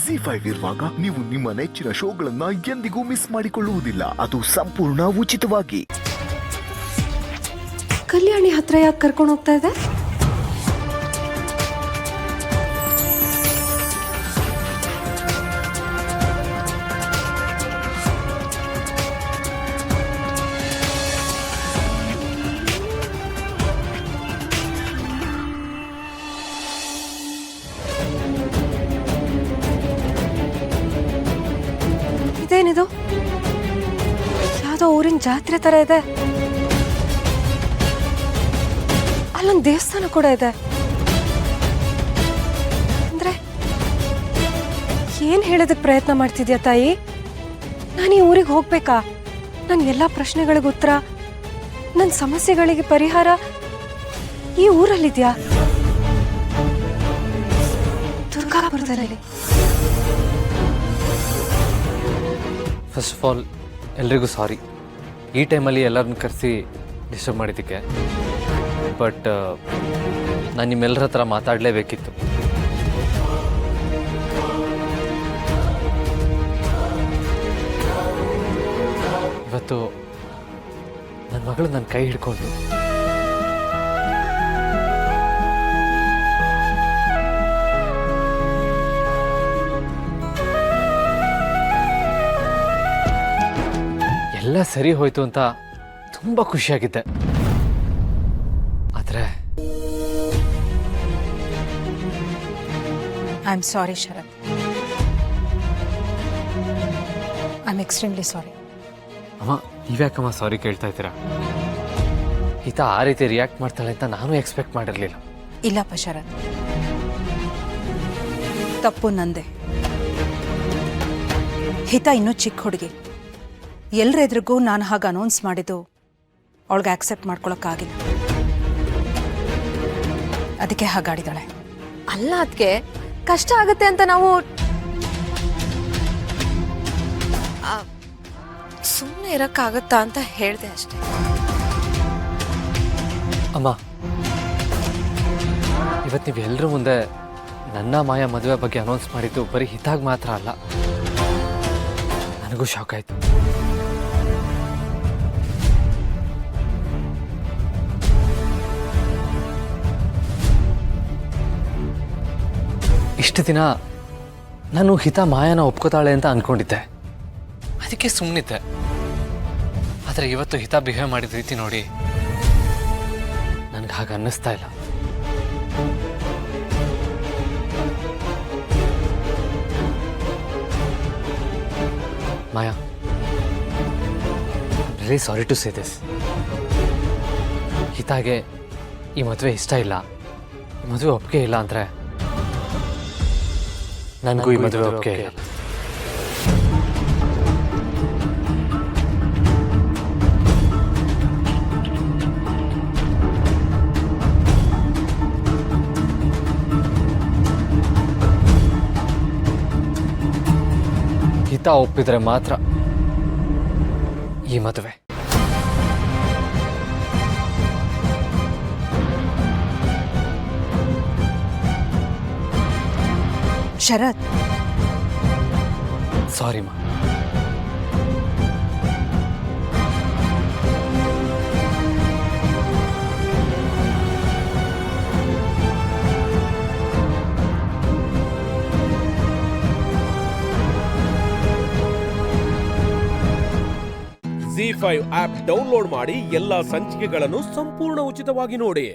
ಜಿ5 ಇರುವಾಗ ನೀವು ನಿಮ್ಮ ನೆಚ್ಚಿನ ಶೋಗಳನ್ನ ಎಂದಿಗೂ ಮಿಸ್ ಮಾಡಿಕೊಳ್ಳುವುದಿಲ್ಲ. ಅದು ಸಂಪೂರ್ಣ ಉಚಿತವಾಗಿ. ಕಲ್ಯಾಣಿ ಹತ್ರ ಯಾಕೆ ಕರ್ಕೊಂಡು ಹೋಗ್ತಾ ಇದೆ? ಇದೇನಿದು? ಯಾವ್ದೋ ಊರಿನ ಜಾತ್ರೆ ತರ ಇದೆ. ಅಲ್ಲೊಂದು ದೇವಸ್ಥಾನ ಕೂಡ ಇದೆ. ಅಂದ್ರೆ ಏನ್ ಹೇಳೋದಕ್ಕೆ ಪ್ರಯತ್ನ ಮಾಡ್ತಿದ್ಯಾ ತಾಯಿ? ನಾನು ಈ ಊರಿಗೆ ಹೋಗ್ಬೇಕಾ? ನನ್ನ ಎಲ್ಲಾ ಪ್ರಶ್ನೆಗಳಿಗೆ ಉತ್ತರ, ನನ್ನ ಸಮಸ್ಯೆಗಳಿಗೆ ಪರಿಹಾರ ಈ ಊರಲ್ಲಿದ್ಯಾ? ದುರ್ಗಾಪುರದಲ್ಲಿ. ಫಸ್ಟ್ ಆಫ್ ಆಲ್ ಎಲ್ರಿಗೂ ಸಾರಿ, ಈ ಟೈಮಲ್ಲಿ ಎಲ್ಲರನ್ನ ಕರೆಸಿ ಡಿಸ್ಟರ್ಬ್ ಮಾಡಿದ್ದಕ್ಕೆ. ಬಟ್ ನಾನು ನಿಮ್ಮೆಲ್ಲರ ಹತ್ರ ಮಾತಾಡಲೇಬೇಕಿತ್ತು. ಇವತ್ತು ನನ್ನ ಮಗಳು ನನ್ನ ಕೈ ಹಿಡ್ಕೊಂಡು ಎಲ್ಲ ಸರಿ ಹೋಯ್ತು ಅಂತ ತುಂಬ ಖುಷಿಯಾಗಿದ್ದೆ. ಆದರೆ I am sorry Sharath. I am extremely sorry. ಅಮ್ಮ, ನೀವ್ಯಾಕಮ್ಮ ಸಾರಿ ಕೇಳ್ತಾ ಇದ್ದೀರಾ? ಈತ ಆ ರೀತಿ ರಿಯಾಕ್ಟ್ ಮಾಡ್ತಾಳೆ ಅಂತ ನಾನು ಎಕ್ಸ್ಪೆಕ್ಟ್ ಮಾಡಿರಲಿಲ್ಲ. ಇಲ್ಲಪ್ಪ ಶರತ್, ತಪ್ಪು ನಂದೆ. ಹಿತ ಇನ್ನೂ ಚಿಕ್ಕ ಹುಡುಗಿ. ಎಲ್ಲರೆದ್ರಿಗೂ ನಾನು ಹಾಗೆ ಅನೌನ್ಸ್ ಮಾಡಿದ್ದು ಅವಳಿಗೆ ಆಕ್ಸೆಪ್ಟ್ ಮಾಡ್ಕೊಳಕ್ಕಾಗಿಲ್ಲ. ಅದಕ್ಕೆ ಹಾಗಾಡಿದಾಳೆ. ಅಲ್ಲ, ಅದಕ್ಕೆ ಕಷ್ಟ ಆಗುತ್ತೆ ಅಂತ ನಾವು ಸುಮ್ಮನೆ ಇರಕ್ಕಾಗತ್ತಾ ಅಂತ ಹೇಳ್ದೆ ಅಷ್ಟೇ. ಅಮ್ಮ, ಇವತ್ತು ನೀವು ಎಲ್ಲರ ಮುಂದೆ ನನ್ನ ಮಾಯಾ ಮದುವೆ ಬಗ್ಗೆ ಅನೌನ್ಸ್ ಮಾಡಿದ್ದು ಬರೀ ಹಿತಾಗಿ ಮಾತ್ರ ಅಲ್ಲ, ನನಗೂ ಶಾಕ್ ಆಯಿತು. ಇಷ್ಟು ದಿನ ನಾನು ಹಿತ ಮಾಯಾನ ಒಪ್ಕೋತಾಳೆ ಅಂತ ಅಂದ್ಕೊಂಡಿದ್ದೆ, ಅದಕ್ಕೆ ಸುಮ್ಮನಿದ್ದೆ. ಆದರೆ ಇವತ್ತು ಹಿತ ಬಿಹೇವ್ ಮಾಡಿದ ರೀತಿ ನೋಡಿ ನನಗೆ ಹಾಗೆ ಅನ್ನಿಸ್ತಾ ಇಲ್ಲ. Maya, really sorry to say this. ಹಿತಾಗೆ ಈ ಮದುವೆ ಇಷ್ಟ ಇಲ್ಲ, ಈ ಮದುವೆ ಒಪ್ಪಿಗೆ ಇಲ್ಲ ಅಂದರೆ ನನಗೂ ಈ ಮದುವೆ ಒಪ್ಪಿಗೆ ಇಲ್ಲ. ಹಿತ ಒಪ್ಪಿದ್ರೆ ಮಾತ್ರ ಈ ಮದುವೆ. ಶರತ್, ಸಾರಿ ಮಾ. ಜಿ5 ಆಪ್ ಡೌನ್ಲೋಡ್ ಮಾಡಿ ಎಲ್ಲಾ ಸಂಚಿಕೆಗಳನ್ನು ಸಂಪೂರ್ಣ ಉಚಿತವಾಗಿ ನೋಡಿ.